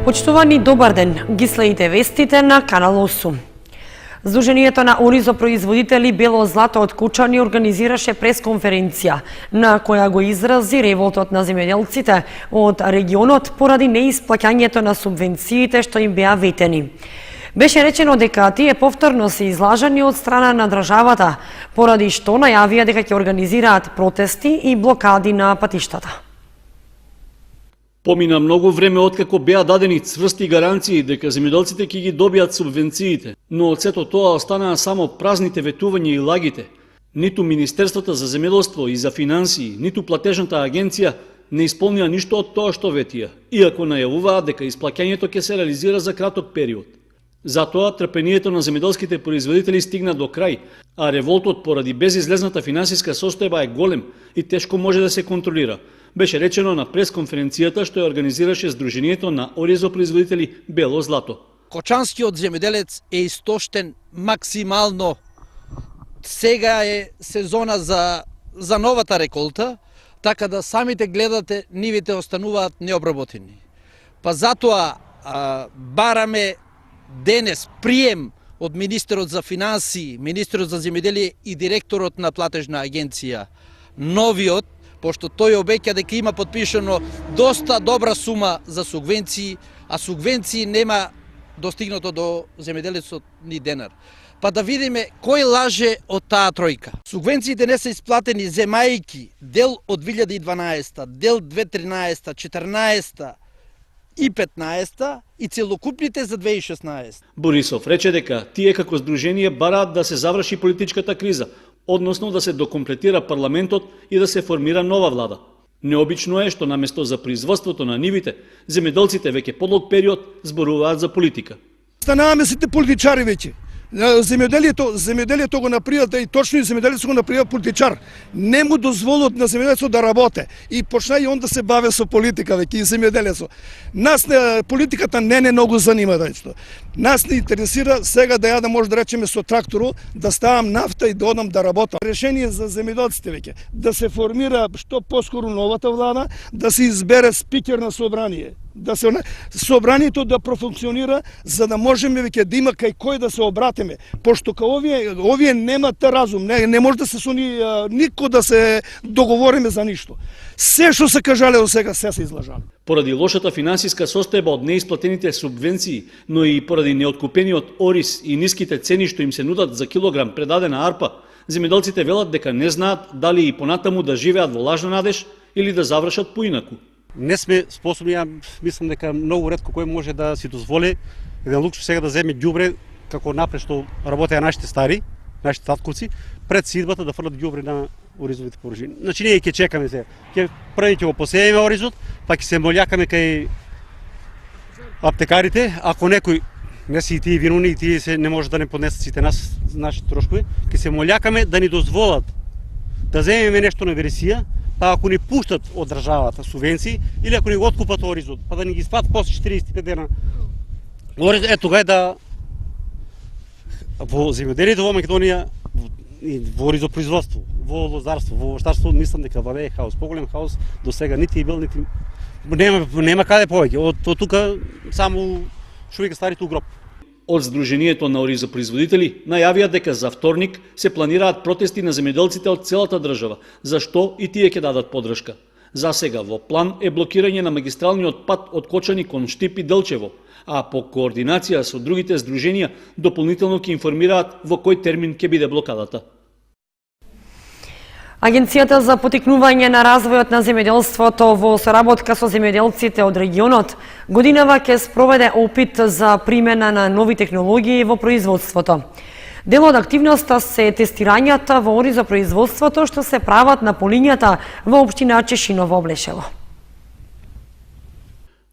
Почитувани, добар ден, ги следите вестите на Канал 8. Сдруженијето на оризопроизводители Бело злато од Кучани организираше пресконференција, на која го изрази револтот на земјоделците од регионот поради неисплаќањето на субвенциите што им беа ветени. Беше речено дека тие повторно се излажани од страна на државата, поради што најавија дека ќе организираат протести и блокади на патиштата. Помина многу време откако беа дадени цврсти гаранции дека земјоделците ќе ги добијат субвенциите, но од сето тоа останаа само празните ветувања и лагите. Ниту Министерството за земјоделство и за финансии, ниту платежната агенција не исполнија ништо од тоа што ветија, иако најавуваат дека исплаќањето ќе се реализира за краток период. Затоа трпението на земјоделските производители стигна до крај, а револтот поради безизлезната финансиска состојба е голем и тешко може да се контролира. Беше речено на пресконференцијата што ја организираше Сдруженијето на оризопроизводители Бело злато. Кочанскиот земјоделец е истоштен максимално. Сега е сезона за новата реколта, така да самите гледате нивите остануваат необработени. Па затоа бараме денес прием од министерот за финансии, министерот за земјоделие и директорот на платежна агенција. Новиот, пошто тој обеќа дека има подпишано доста добра сума за субвенции, а субвенции нема достигнато до земјоделецот ни денар. Па да видиме кој лаже од таа тројка. Субвенциите не се исплатени земајки дел од 2012, дел 2013, 14 и 15 и целокупните за 2016. Борисов рече дека тие како здружение бараат да се заврши политичката криза, односно да се докомплетира парламентот и да се формира нова влада. Необично е што наместо за производството на нивите, земјоделците веќе подлог период зборуваат за политика. Станаваме сите политичари веќе. Земјоделието го направиат и точно и земјоделието го направиат политичар. Не му дозволат на земјоделието да работе и почна и он да се бави со политика веќе и земјоделието. Нас политиката не многу занима дечто. Нас не интересира сега да ја да може да речеме со трактору да ставам нафта и да одам да работам. Решение за земјоделците веќе да се формира што поскоро новата влада, да се избере спикер на собрание. Да се собранието да профункционира за да можеме веќе да има кај кој да се обратиме, пошто кај овие немат разум, не може да се со нико да се договориме за ништо. Се што се кажале до сега се излажали. Поради лошата финансиска состојба од неисплатените субвенции, но и поради неоткупениот ориз и ниските цени што им се нудат за килограм предадена арпа, земјоделците велат дека не знаат дали и понатаму да живеат во лажна надеж или да завршат поинаку. Не сме способни, мислам дека многу ретко кој може да си дозволи еден луксус сега да земе ѓубре како напред што работеа нашите стари, нашите татковци, пред сидбата да фрлат ѓубре на оризовите порожини. Значи ние ќе чекаме сега. Први ќе го посееме оризот, па ќе се молјакаме кај аптекарите, ако некој не си и тие виновни и тие се не може да не поднесат сите нашите трошкови, ќе се молјакаме да ни дозволат да земеме нешто на вересија, па ако ни пуштат од државата субвенции или ако ни го откупат оризот, па да ни ги сват после 45 дена. Тога е да во земјоделието во Македонија, во оризопроизводство, во лозарство, во овощарство, мислам дека владее хаос. Поголем хаос до сега нити е бил, нити нема каде повеќе. Од тука само човек старите у гроб. Од Сдруженијето на оризопроизводители најавија дека за вторник се планираат протести на земјоделците од целата држава, за што и тие ќе дадат поддршка. За сега во план е блокирање на магистралниот пат од Кочани кон Штип и Делчево, а по координација со другите здруженија дополнително ќе информираат во кој термин ќе биде блокадата. Агенцијата за поттикнување на развојот на земјоделството во соработка со земјоделците од регионот годинава ќе спроведе опит за примена на нови технологии во производството. Дел од активноста се тестирањата во оризопроизводството што се прават на полињата во општина Чешиново Облешево.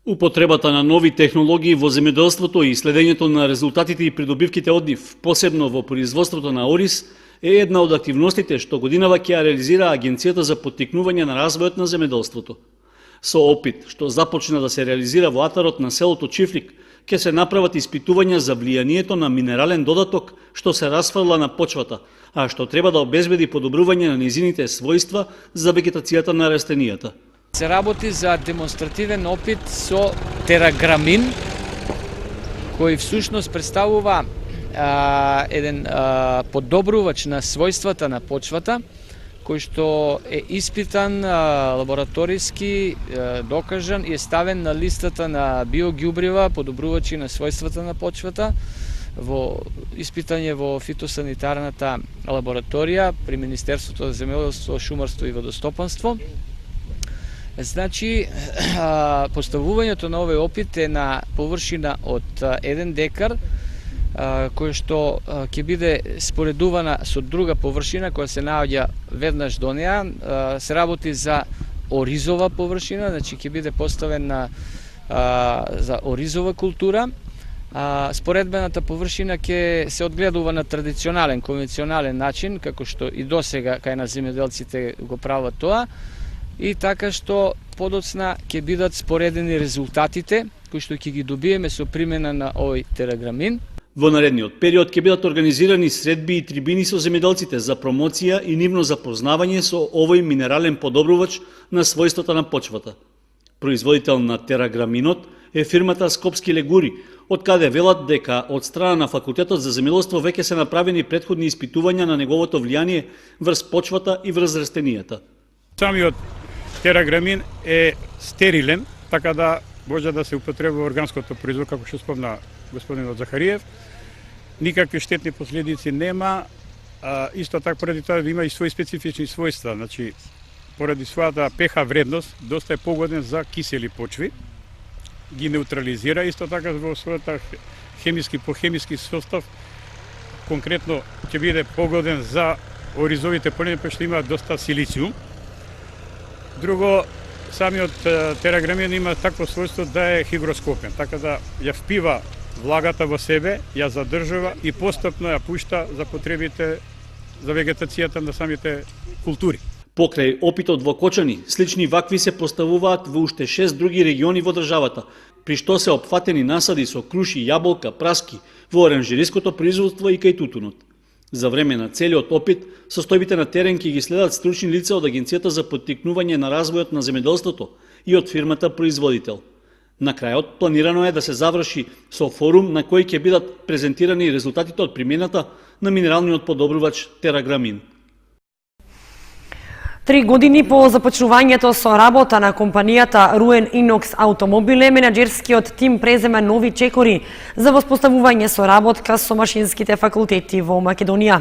Употребата на нови технологии во земјоделството и следењето на резултатите и придобивките од нив, посебно во производството на ориз, е една од активностите што годинава ќе ја реализира Агенцијата за поттикнување на развојот на земјоделството. Со опит што започна да се реализира во атарот на селото Чифлик, ќе се направат испитувања за влијанието на минерален додаток што се расфрла на почвата, а што треба да обезбеди подобрување на незините својства за вегетацијата на растенијата. се работи за демонстративен опит со тераграмин, кој всушност представува еден подобрувач на својствата на почвата, кој што е испитан, лабораториски докажан и е ставен на листата на биоѓубрива, подобрувачи на својствата на почвата, во испитање во фитосанитарната лабораторија при Министерството за земјоделство, шумарство и водостопанство. Значи, поставувањето на овој опит е на површина од 1 декар, која што ќе биде споредувана со друга површина која се наоѓа веднаш до неа. Се работи за оризова површина, значи ќе биде поставена за оризова култура. Споредбената површина ќе се одгледува на традиционален, конвенционален начин, како што и досега кај на земјоделците го прават тоа, и така што подоцна ќе бидат споредени резултатите кои што ќе ги добиеме со примена на овој тераграмин. Во наредниот период ќе бидат организирани средби и трибини со земјоделците за промоција и нивно запознавање со овој минерален подобрувач на својствата на почвата. Производител на тераграминот е фирмата Скопски легури, од каде велат дека од страна на Факултетот за земјоделство веќе се направени претходни испитувања на неговото влијание врз почвата и врз растенијата. Самиот тераграмин е стерилен, така да може да се употребува органското производство, како што спомна господинот Захариев. Никакви штетни последици нема, исто така поради тоа има и своји специфични својства, значи поради својата pH вредност доста е погоден за кисели почви, ги неутрализира, исто така во својата хемиски состав, конкретно ќе биде погоден за оризовите полени, што има доста силициум. Друго, самиот тераграмин има такво својство да е хигроскопен, така да ја впива влагата во себе, ја задржува и постапно ја пушта за потребите за вегетацијата на самите култури. Покрај опитот во Кочани, слични вакви се поставуваат во уште 6 други региони во државата, при што се опфатени насади со круши, јаболка, праски во оранжериското производство и кај тутунот. За време на целиот опит, состојбите на терен ќе ги следат стручни лица од Агенцијата за поттикнување на развојот на земјоделството и од фирмата производител. На крајот, планирано е да се заврши со форум на кој ќе бидат презентирани резултатите од примената на минералниот подобрувач тераграмин. 3 години по започнувањето со работа на компанијата Руен Инокс Автомобиле, менаџерскиот тим презема нови чекори за воспоставување соработка со машинските факултети во Македонија.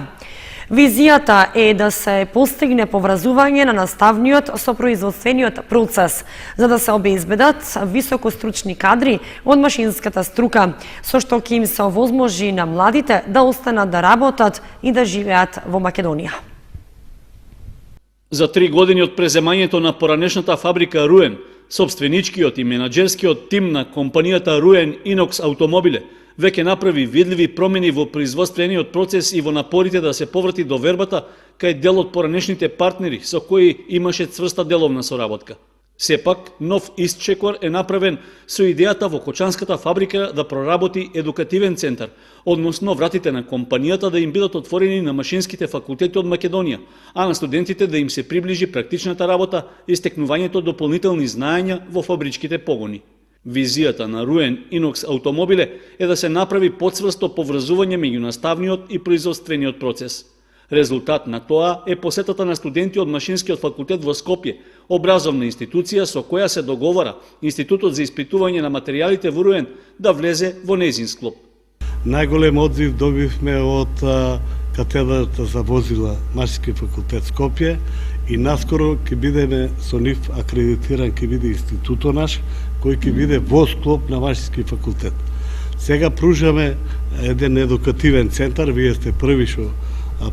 Визијата е да се постигне поврзување на наставниот со производствениот процес, за да се обезбедат високостручни кадри од машинската струка, со што ќе им се овозможи на младите да останат да работат и да живеат во Македонија. За 3 години од преземањето на поранешната фабрика Руен, собственичкиот и менаџерскиот тим на компанијата Руен Инокс Автомобиле веќе направи видливи промени во производствениот процес и во напорите да се поврати довербата кај дел од поранешните партнери со кои имаше цврста деловна соработка. Сепак, нов исчекор е направен со идејата во Кочанската фабрика да проработи едукативен центар, односно вратите на компанијата да им бидат отворени на машинските факултети од Македонија, а на студентите да им се приближи практичната работа и стекнувањето дополнителни знаења во фабричките погони. Визијата на Руен Инокс Автомобиле е да се направи поцврсто поврзување меѓу наставниот и производствениот процес. Резултат на тоа е посетата на студенти од Машинскиот факултет во Скопје, образовна институција со која се договара Институтот за испитување на материјалите во Руен да влезе во нејзин склоп. Најголем одзив добивме од катедрата за возила Машински факултет Скопје и наскоро ќе бидеме со нив акредитиран, ќе биде институтот наш, кој ќе биде во склоп на Машински факултет. Сега пружаме еден едукативен центар, вие сте први што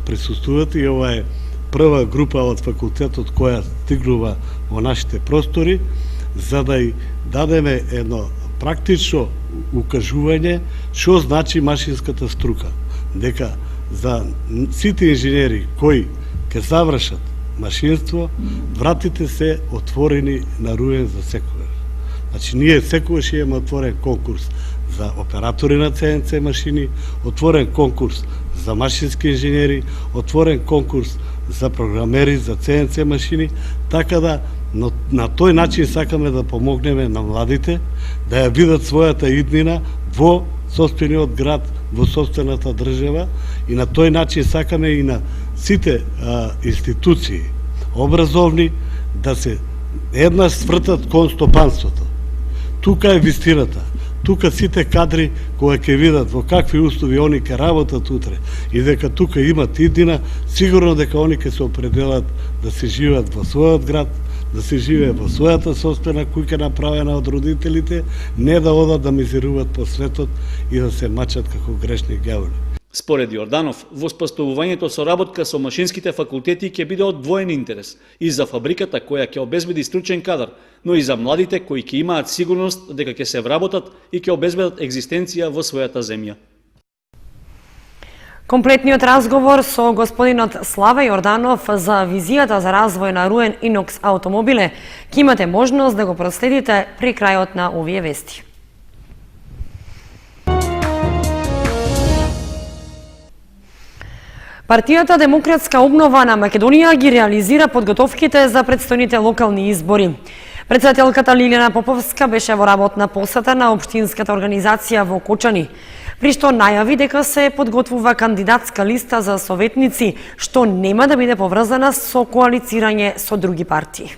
присуствувате и ова е прва група од факултетот која стигнува во нашите простори, за да ја дадеме едно практично укажување што значи машинската струка. Дека за сите инженери кои ќе завршат машинство, вратите се отворени на Руен за секогаш. Значи, ние секогаш имаме отворен конкурс за оператори на ЦНЦ машини, отворен конкурс за машински инженери, отворен конкурс за програмери за ЦНЦ машини, така да но на тој начин сакаме да помогнеме на младите да ја видат својата иднина во сопствениот град, во сопствената држава, и на тој начин сакаме и на сите институции образовни да се еднаш свртат кон стопанството. Тука е вистината. Тука сите кадри кои ќе видат во какви услови они ќе работат утре и дека тука имат иднина, сигурно дека они ќе се определат да се живеат во својот град, да се живее во својата собствена куќа направена од родителите, не да одат да мизеруваат по светот и да се мачат како грешни ѓаволи. Според Јорданов, воспоставувањето соработка со машинските факултети ќе биде од двоен интерес и за фабриката која ќе обезбеди стручен кадар, но и за младите кои ќе имаат сигурност дека ќе се вработат и ќе обезбедат екзистенција во својата земја. Комплетниот разговор со господинот Славе Јорданов за визијата за развој на Руен Инокс автомобиле ќе имате можност да го проследите при крајот на овие вести. Партијата Демократска обнова на Македонија ги реализира подготовките за предстојните локални избори. Председателката Лилјана Поповска беше во работна посета на општинската организација во Кочани, при што најави дека се подготвува кандидатска листа за советници, што нема да биде поврзана со коалицирање со други партии.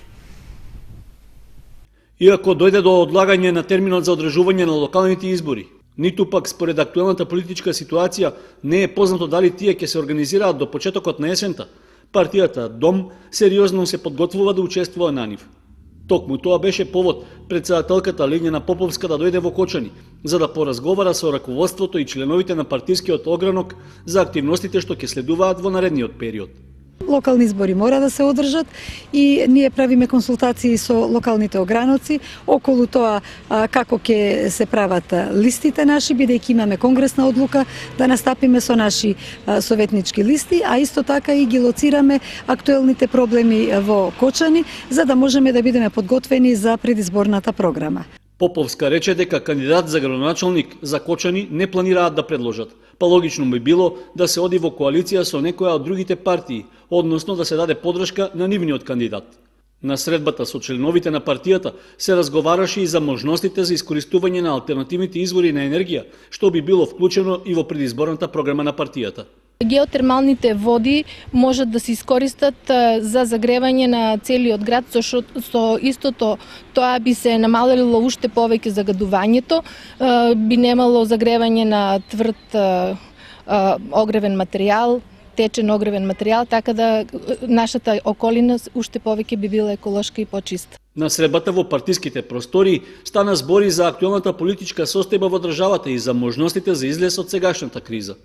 Иако дојде до одлагање на терминот за одржување на локалните избори, ниту пак според актуелната политичка ситуација не е познато дали тие ќе се организираат до почетокот на есента, партијата Дом сериозно се подготвува да учествува на нив. Токму тоа беше повод председателката Лилјана Поповска да дојде во Кочани, за да поразговара со раководството и членовите на партискиот огранок за активностите што ќе следуваат во наредниот период. Локални избори мора да се одржат и ние правиме консултации со локалните ограноци околу тоа како ќе се прават листите наши, бидејќи имаме конгресна одлука да настапиме со наши советнички листи, а исто така и ги лоцираме актуелните проблеми во Кочани, за да можеме да бидеме подготвени за предизборната програма. Поповска рече дека кандидат за градоначалник за Кочани не планираат да предложат, па логично би било да се оди во коалиција со некоја од другите партии, односно да се даде подршка на нивниот кандидат. На средбата со членовите на партијата се разговараше и за можностите за искористување на алтернативните извори на енергија, што би било вклучено и во предизборната програма на партијата. Геотермалните води можат да се искористат за загревање на целиот град, со истото тоа би се намалило уште повеќе загадувањето, би немало загревање на тврд огревен материјал, течен огревен материјал, така да нашата околина уште повеќе би била еколошка и почиста. На средбата во партиските простори стана збори за актуелната политичка состојба во државата и за можностите за излез од сегашната криза.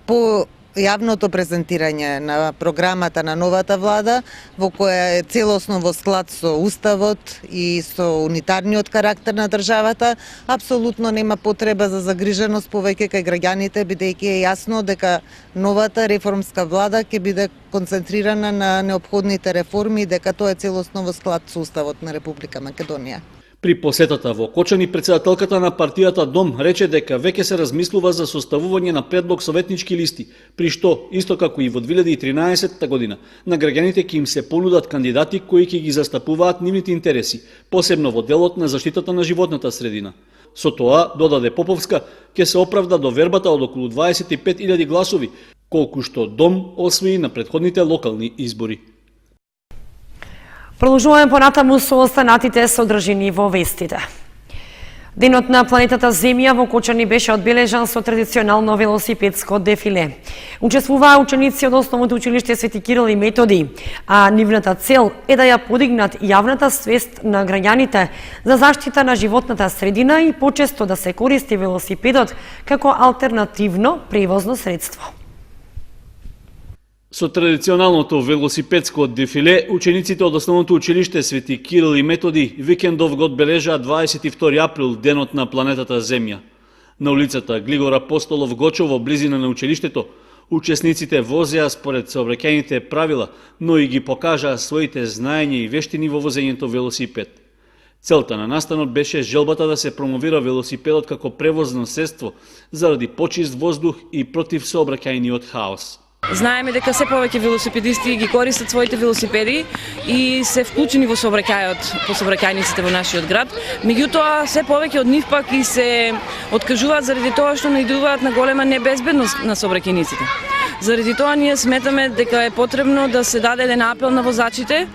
По јавното презентирање на програмата на новата влада, во која е целосно во склад со Уставот и со унитарниот карактер на државата, апсолутно нема потреба за загриженост повеќе кај граѓаните, бидејќи е јасно дека новата реформска влада ќе биде концентрирана на неопходните реформи и дека тоа е целосно во склад со Уставот на Република Македонија. При посетата во Кочани, председателката на партијата Дом рече дека веќе се размислува за составување на предлог советнички листи, при што, исто како и во 2013 година, на граѓаните ќе им се понудат кандидати кои ќе ги застапуваат нивните интереси, посебно во делот на заштитата на животната средина. Со тоа, додаде Поповска, ќе се оправда довербата од околу 25.000 гласови, колку што Дом освои на претходните локални избори. Продолжуваме понатаму со останатите содржини во вестите. Денот на планетата Земја во Кочани беше одбележан со традиционално велосипедско дефиле. Учествуваа ученици од Основното училиште Свети Кирил и Методи, а нивната цел е да ја подигнат јавната свест на граѓаните за заштита на животната средина и почесто да се користи велосипедот како алтернативно превозно средство. Со традиционалното велосипедско дефиле, учениците од Основното училиште Свети Кирил и Методи викендов го одбележаа 22 април, денот на планетата Земја. На улицата Глигор Апостолов Гочов во близина на училиштето, учесниците возеа според сообраќајните правила, но и ги покажаа своите знаења и вештини во возењето велосипед. Целта на настанот беше желбата да се промовира велосипедот како превозно средство заради почист воздух и против сообраќајниот хаос. Знаеме дека се повеќе велосипедисти ги користат своите велосипеди и се вклучени во сообраќајот по сообраќајниците во нашиот град. Меѓутоа, се повеќе од нив пак и се откажуваат заради тоа што наидуваат на голема небезбедност на сообраќајниците. Заради тоа ние сметаме дека е потребно да се даде еден апел на возачите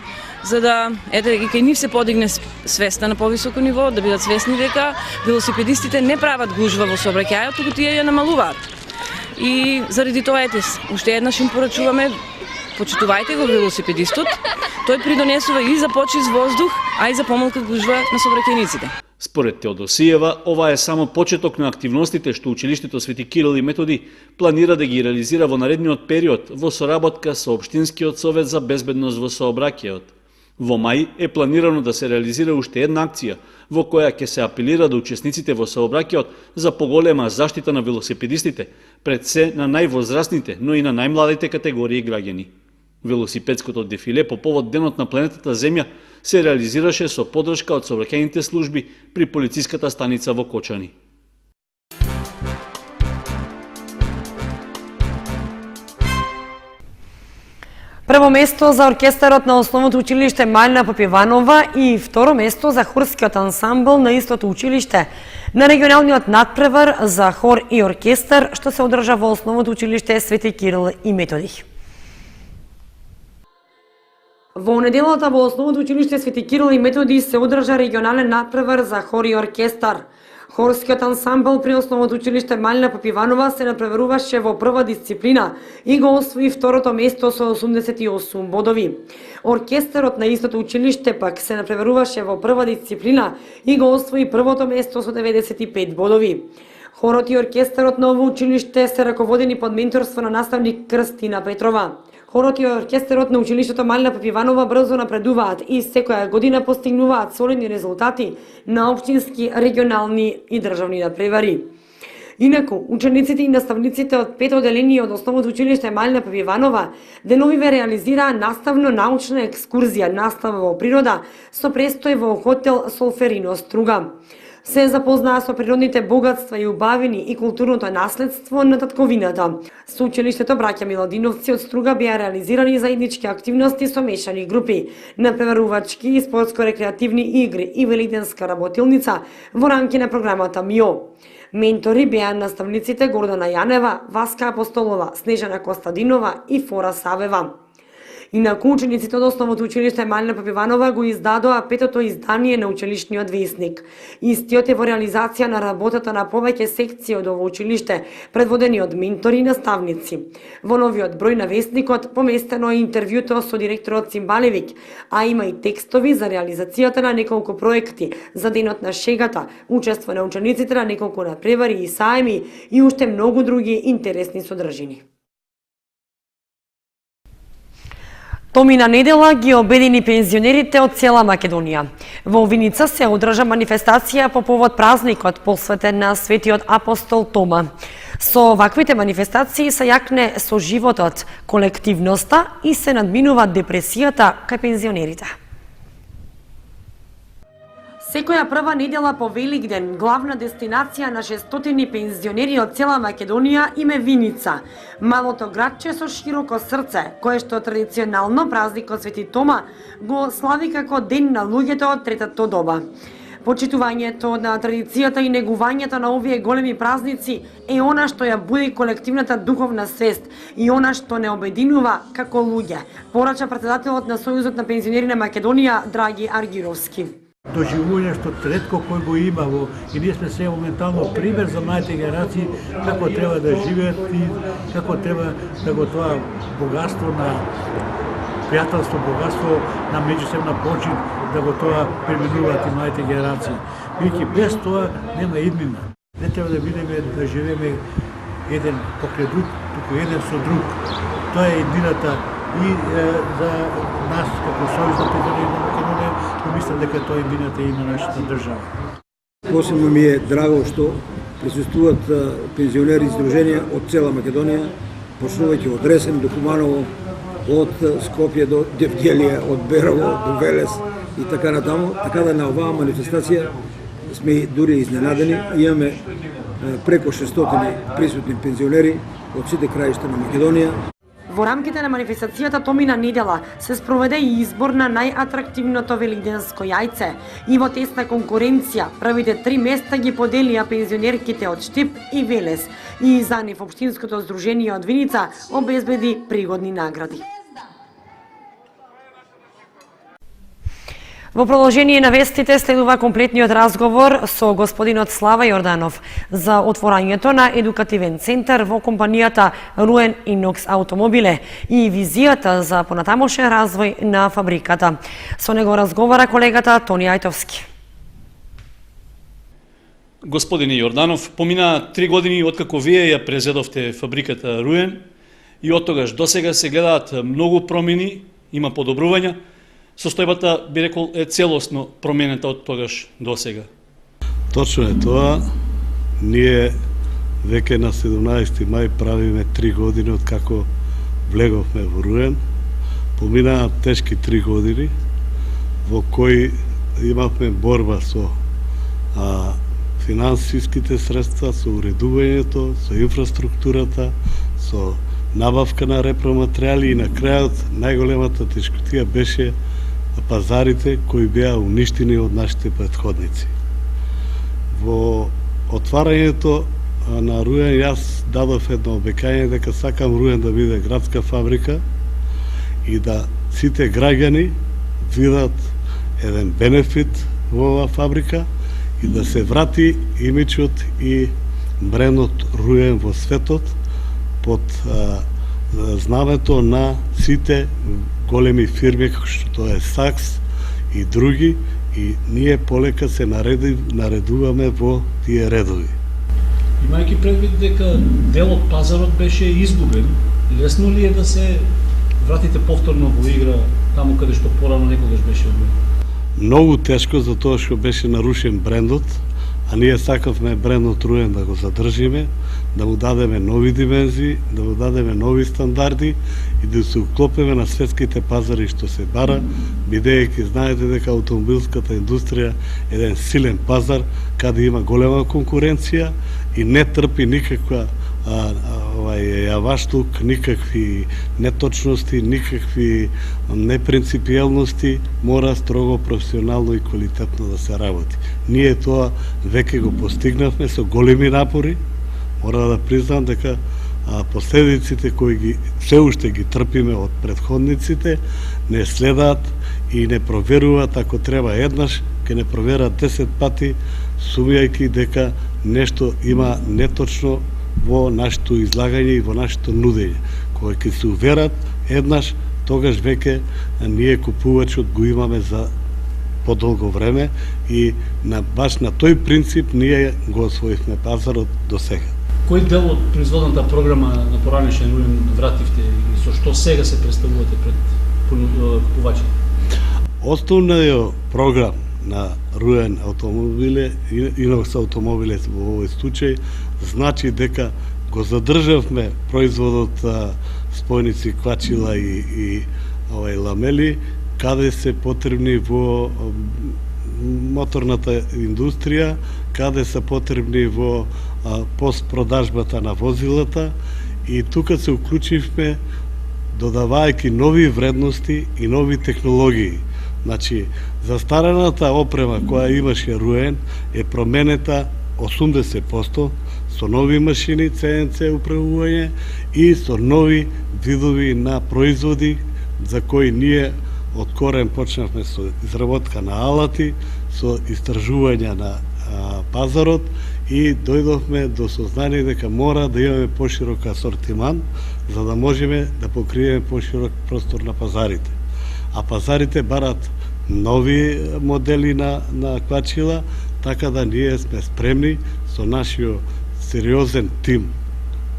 за да и кај нив се подигне свеста на повисоко ниво, да бидат свесни дека велосипедистите не прават гужва во сообраќајот, туку тие ја намалуваат. И заради тоа уште еднаш им порачуваме, почитувајте го велосипедистот, тој придонесува и за почист воздух, а и за помалка гужва на сообраќајниците. Според Теодосиева, ова е само почеток на активностите што училиштето Свети Кирил и Методи планира да ги реализира во наредниот период во соработка со Општинскиот совет за безбедност во сообраќајот. Во мај е планирано да се реализира уште една акција, во која ќе се апелира до учесниците во сообраќајот за поголема заштита на велосипедистите, пред се на највозрастните, но и на најмладите категории граѓани. Велосипедското дефиле по повод Денот на планетата Земја се реализираше со поддршка од сообраќајните служби при полициската станица во Кочани. Прво место за оркестарот на Основното училиште Мајлина Попиванова и второ место за хорскиот ансамбл на истото училиште на регионалниот надпревар за хор и оркестар што се одржа во Основното училиште Свети Кирил и Методи. Во неделата во Основното училиште Свети Кирил и Методи се одржа регионален надпревар за хор и оркестар. Хорскиот ансамбл при Основното училиште Мајлина Попиванова се надпреваруваше во прва дисциплина и го освои второто место со 88 бодови. Оркестарот на истото училиште пак се надпреваруваше во прва дисциплина и го освои првото место со 95 бодови. Хорот и оркестарот на ово училиште се раководени под менторство на наставник Крстина Петрова. Хорот и оркестарот на училиштето Мајлина Попиванова брзо напредуваат и секоја година постигнуваат солидни резултати на општински, регионални и државни надпревари. Инаку, учениците и наставниците од пето одделение од Основното училиште Мајлина Попиванова деновиве реализираа наставно-научна екскурзија настава во природа со престој во хотел Солферино Струга. Се запознаа со природните богатства и убавини и културното наследство на татковината. Со училиштето браќа Миладиновци од Струга беа реализирани заеднички активности со мешани групи, напреварувачки и спортско-рекреативни игри и великденска работилница во рамки на програмата МИО. Ментори беа наставниците Гордана Јанева, Васка Апостолова, Снежана Костадинова и Фора Савева. Инаку учениците од Основното училиште Мајлина Попиванова го издадоа петото издание на училишниот весник. Истиот е во реализација на работата на повеќе секции од ово училиште, предводени од ментори и наставници. Во новиот број на весникот поместено е интервјуто со директорот Цимбалевик, а има и текстови за реализацијата на неколку проекти за Денот на шегата, учество на учениците на неколку надпревари и саеми и уште многу други интересни содржини. Томина недела ги обедини пензионерите од цела Македонија. Во Виница се одржа манифестација по повод празникот посветен на Светиот апостол Тома. Со ваквите манифестации се јакне со животот, колективноста и се надминува депресијата кај пензионерите. Секоја прва недела по Великден, главна дестинација на 600 пензионери од цела Македонија им е Виница, малото градче со широко срце, кое што традиционално празникот Свети Тома го слави како ден на луѓето од третото доба. Почитувањето на традицијата и негувањето на овие големи празници е она што ја буди колективната духовна свест и она што не обединува како луѓе, порача претседателот на Сојузот на пензионери на Македонија Драги Аргировски. Доживување што ретко кој го има и ние сме се моментално пример за младите генерации како треба да живеат и како треба да го тоа богатство на пријателство, богатство на меѓусебна почит да го тоа применуваат и младите генерации. Бидејќи без тоа нема иднина. Не треба да бидеме да живееме еден покрај друг, туку еден со друг. Тоа е иднината и за нас како Сојуз на пензионери на Македонија, мислам дека тоа е иднината и на нашата држава. Посебно ми е драго што присуствуваат пензионери издруженија од цела Македонија, почнувајќи од Ресен до Куманово, од Скопје до Девгелија, од Берово до Велес и така натаму, така да на оваа манифестација сме дури изненадени. Имаме преку 600 присутни пензионери од сите краишта на Македонија. Во рамките на манифестацијата томина недела се спроведе и избор на најатрактивното велигденско јајце и во тесна конкуренција првите 3 места ги поделија пензионерките од Штип и Велес и за нив Општинското здружение од Виница обезбеди пригодни награди. Во продолжение на вестите следува комплетниот разговор со господинот Слава Јорданов за отворањето на едукативен центар во компанијата Руен Инокс Автомобиле и визијата за понатамошен развој на фабриката. Со него разговара колегата Тони Ајтовски. Господине Јорданов, помина 3 години откако вие ја презедовте фабриката Руен и од тогаш досега се гледаат многу промени, има подобрувања. Состојбата, би рекол, е целосно променета од тогаш до сега. Точно е тоа. Ние веќе на 17 мај правиме 3 години од како влеговме во Руен. Поминаа тешки 3 години во кои имавме борба со финансиските средства, со уредувањето, со инфраструктурата, со набавка на репроматеријали и на крајот најголемата тешкотија беше пазарите кои беа уништени од нашите претходници. Во отварањето на Руен јас дадов едно обеќање дека сакам Руен да биде градска фабрика и да сите граѓани видат еден бенефит во оваа фабрика и да се врати имиджот и брендот Руен во светот под знамето на сите големи фирми како што е Сакс и други, и ние полека се наредуваме во тие редови. Имајќи предвид дека дел од пазарот беше изгубен, лесно ли е да се вратите повторно во игра таму каде што порано некогаш беше одбен? Многу тешко, затоа што беше нарушен брендот, а ние сакавме брендот Руен да го задржиме, да му дадеме нови димензии, да му дадеме нови стандарди и да се уклопиме на светските пазари што се бара, бидејќи знаете дека автомобилската индустрија е еден силен пазар, каде има голема конкуренција и не трпи никаква јаваштук, никакви неточности, никакви непринципијалности, мора строго професионално и квалитетно да се работи. Ние тоа веќе го постигнавме со големи напори. Мора да признам дека последиците кои ги се уште ги трпиме од претходниците не следаат и не проверуваат ако треба еднаш, ке не проверат 10 пати, сумјајќи дека нешто има неточно во нашето излагање и во нашето нудење. Кога ќе се уверат еднаш, тогаш веќе ние купувачот го имаме за подолго време и баш на тој принцип ние го освоивме пазарот до сега. Кој дел од производната програма на поранешен Руен вративте и со што сега се представувате пред купувачите? Основниот програм на Руен Автомобиле, Инокс Автомобиле во овој случај, значи дека го задржавме производот спојници квачила и ламели, каде се потребни во моторната индустрија, каде се потребни во постпродажбата на возилата, и тука се уклучивме додавајќи нови вредности и нови технологии. Значи, застарената опрема која имаше Руен е променета 80% со нови машини CNC управување и со нови видови на производи за кои ние од корен почнавме со изработка на алати, со истражување на пазарот и дојдовме до сознание дека мора да имаме поширок асортиман за да можеме да покриеме поширок простор на пазарите. А пазарите барат нови модели на квачила, така да ние сме спремни со нашиот сериозен тим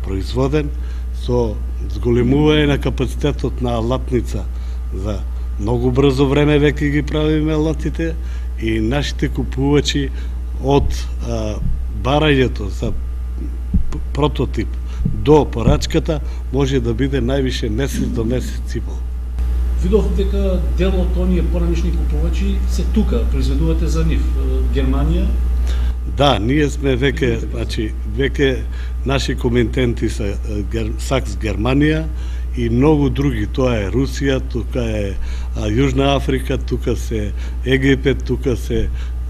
производен, со зголемување на капацитетот на алатница за многу брзо време веќе ги правиме алатите и нашите купувачи од барањето за прототип до порачката може да биде највише месец до месец и пол. Видов дека дел од оние поранешни купувачи се тука, произведувате за нив, Германија? Да, ние сме веќе, значи, веќе наши комитенти се Сакс Германија и многу други. Тоа е Русија, тука е Јужна Африка, тука се Египет, тука се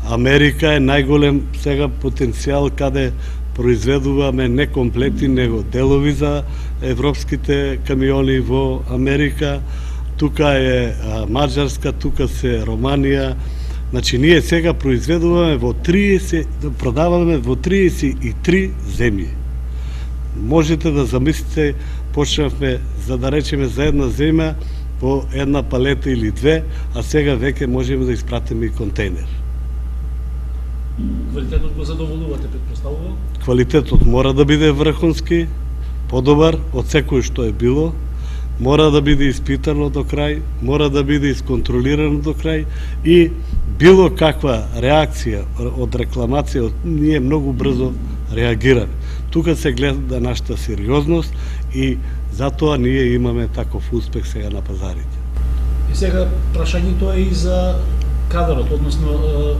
Америка е најголем сега потенцијал каде произведуваме не комплети, него делови за европските камиони во Америка. Тука е Маđarска, тука се Романија. Значи, ние сега произведуваме продаваме во 33 земји. Можете да замислите, почнавме, за да речеме, за една земја, по една палета или две, а сега веќе можеме да испратиме и контейнер. Квалитетот го задоволувате, предпоставува? Квалитетот мора да биде врхунски, подобар од секој што е било, мора да биде испитано до крај, мора да биде исконтролирано до крај и било каква реакција од рекламација, ние многу брзо реагираме. Тука се гледа нашата сериозност и затоа ние имаме таков успех сега на пазарите. И сега прашањето е и за кадарот, односно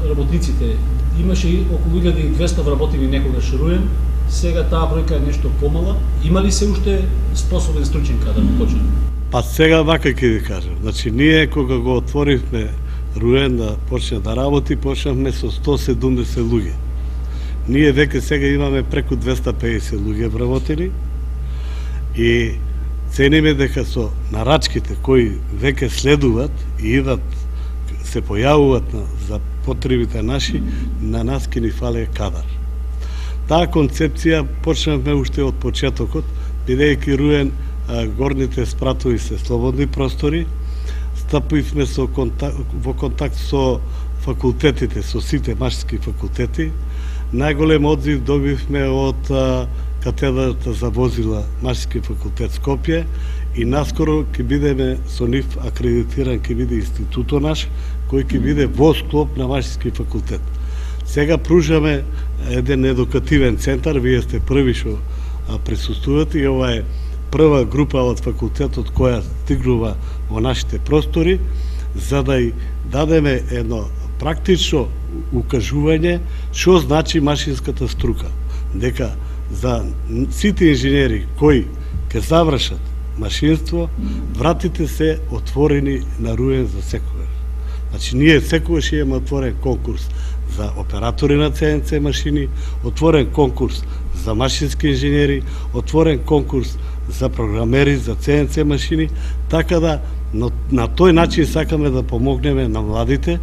работниците. Имаше и околу 1200 вработени некогаш Руен, сега таа бројка е нешто помала. Има ли се уште способен стручен кадар почнем? Па сега вака ќе ви кажам. Значи ние кога го отворивме Руен да почне да работи, почнавме со 170 луѓе. Ние веќе сега имаме преку 250 луѓе вработени и цениме дека со нарачките кои веќе следуваат и идат, се појавуваат за потребите наши, на нас ќе ни фале кадар. Таа концепција почнавме уште од почетокот, бидејќи Руен горните спратови се слободни простори, стапивме во контакт со факултетите, со сите машки факултети. Најголем одзив добивме од катедрата за возила Машки факултет Скопје и наскоро ќе бидеме со нив акредитиран, ќе биде институтот наш, кој ќе биде во склоп на Машки факултет. Сега пружаме еден едукативен центар, вие сте први што присуствувате и ова е прва група од факултетот која стигнува во нашите простори, за да и дадеме едно практично укажување што значи машинската струка. Дека за сите инженери кои ќе завршат машинство, вратите се отворени на Руен за секогаш. Значи, ние секогаш имаме отворен конкурс за оператори на ЦНЦ машини, отворен конкурс за машински инженери, отворен конкурс за програмери за ЦНЦ машини, така да на тој начин сакаме да помогнеме на младите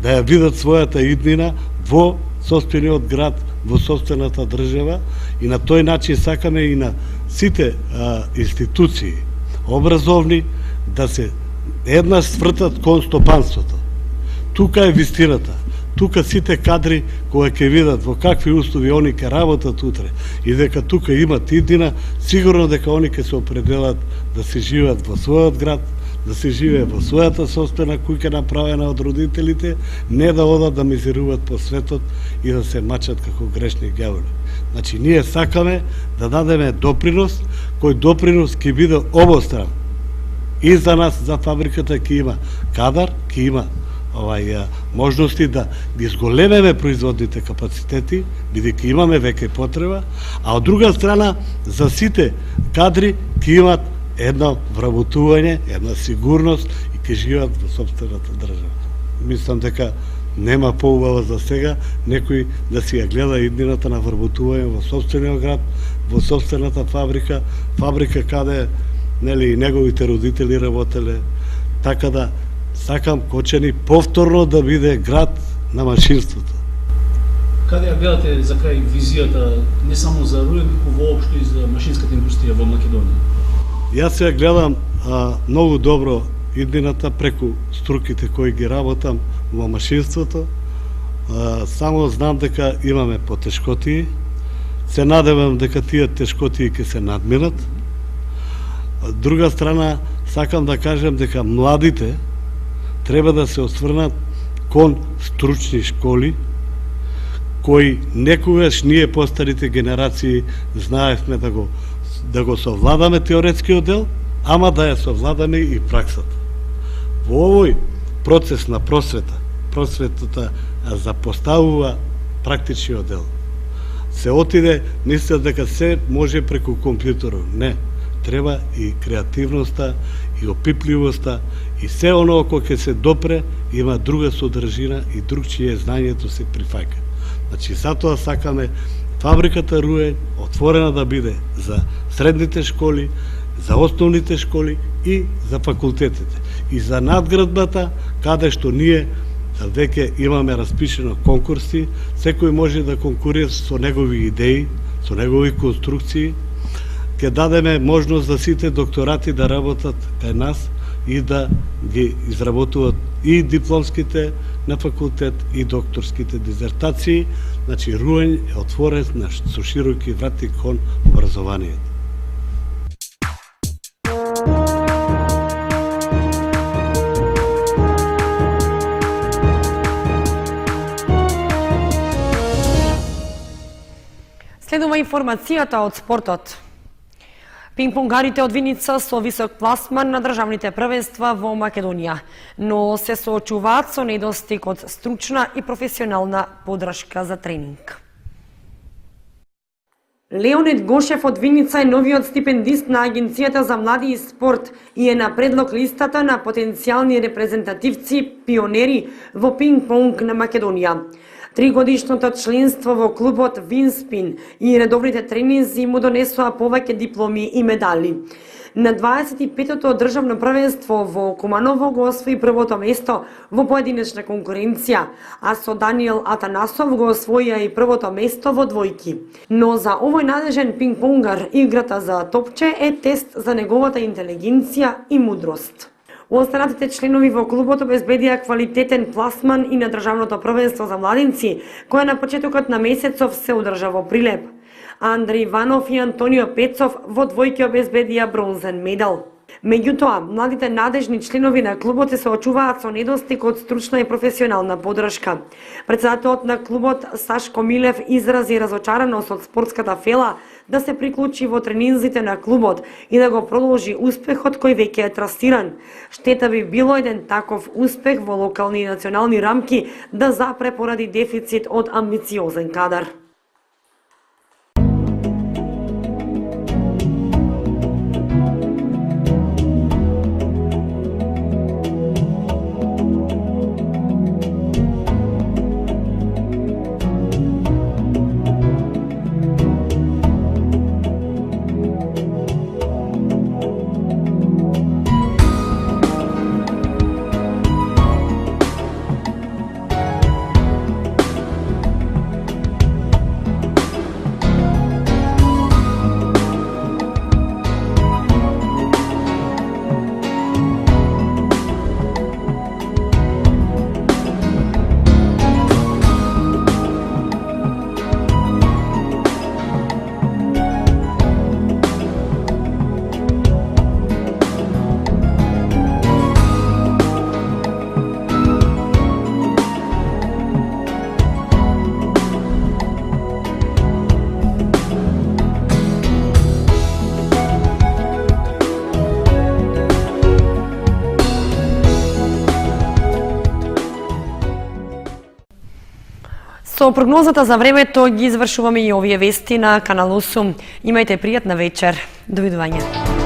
да ја видат својата иднина во сопствениот град, во сопствената држава и на тој начин сакаме и на сите институции образовни да се еднаш свртат кон стопанството. Тука е вистината. Тука сите кадри кои ќе видат во какви услови они ќе работат утре и дека тука имат иднина, сигурно дека они ќе се определат да се живеат во својот град, да се живее во својата сопствена куќа направена од родителите, не да одат да мизеруваат по светот и да се мачат како грешни ѓаволи. Значи, ние сакаме да дадеме допринос, кој допринос ќе биде обостран. И за нас, за фабриката, ќе има кадар, ќе има можности да ги зголемеме производните капацитети, бидејќи имаме веќе потреба, а од друга страна, за сите кадри ќе имат едно вработување, една сигурност и ќе живеат во сопствената држава. Мислам дека нема поубава за сега некој да си ја гледа иднината на вработување во сопствениот град, во сопствената фабрика каде и неговите родители работеле, така да сакам Кочани повторно да биде град на машинството. Каде ја гледате за крај визијата не само за Руен, туку воопшто и за машинската индустрија во Македонија? Јас ја гледам многу добро иднината преку струките кои ги работам во машинството. Само знам дека имаме потешкотии. Се надевам дека тие тешкотии ќе се надминат. Од друга страна, сакам да кажем дека младите треба да се осврнат кон стручни школи, кои некогаш ние постарите генерации знаевме да го совладаме теоретскиот дел, ама да ја совладаме и праксата. Во овој процес на просветата запоставува практичниот дел. Се отиде, мислат дека се може преку компјутерот. Не. треба и креативноста, и опипливоста, и се оно кој ќе се допре, има друга содржина и другчие знањето се прифаќа. Значи, затоа сакаме фабриката Руен отворена да биде за средните школи, за основните школи и за факултетите. И за надградбата, каде што ние веќе имаме распишено конкурси, секој може да конкурира со негови идеи, со негови конструкции, ќе дадеме можност за сите докторати да работат кај нас и да ги изработуват и дипломските на факултет и докторските дизертации. Значи, Руен е отворен со широки врати кон образованието. Следува информацијата од спортот. Пинг-понгарите од Виница со висок пласман на државните првенства во Македонија, но се соочуваат со недостиг од стручна и професионална подршка за тренинг. Леонид Гошев од Виница е новиот стипендист на Агенцијата за млади и спорт и е на предлог листата на потенцијални репрезентативци пионери во пинг-понг на Македонија. Тригодишното членство во клубот Винспин и редовните тренинзи му донесоа повеќе дипломи и медали. На 25-тото државно првенство во Куманово го освои првото место во поединечна конкуренција, а со Даниел Атанасов го освоија и првото место во двојки. Но за овој надежен пинг-понгар играта за топче е тест за неговата интелигенција и мудрост. Останатите членови во клубот обезбедија квалитетен пласман и на државното првенство за младинци, кое на почетокот на месецов се одржа во Прилеп. Андреј Иванов и Антонио Пецов во двојки обезбедија бронзен медал. Меѓутоа, младите надежни членови на клубот се соочуваат со недостиг од стручна и професионална подршка. Претседателот на клубот Сашко Милев изрази разочараност од спортската фела да се приклучи во тренинзите на клубот и да го продолжи успехот кој веќе е трасиран. Штета би било еден таков успех во локални и национални рамки да запре поради дефицит од амбициозен кадар. Со прогнозата за времето ги извршуваме и овие вести на Канал 8. Имајте пријатна вечер. Довидување.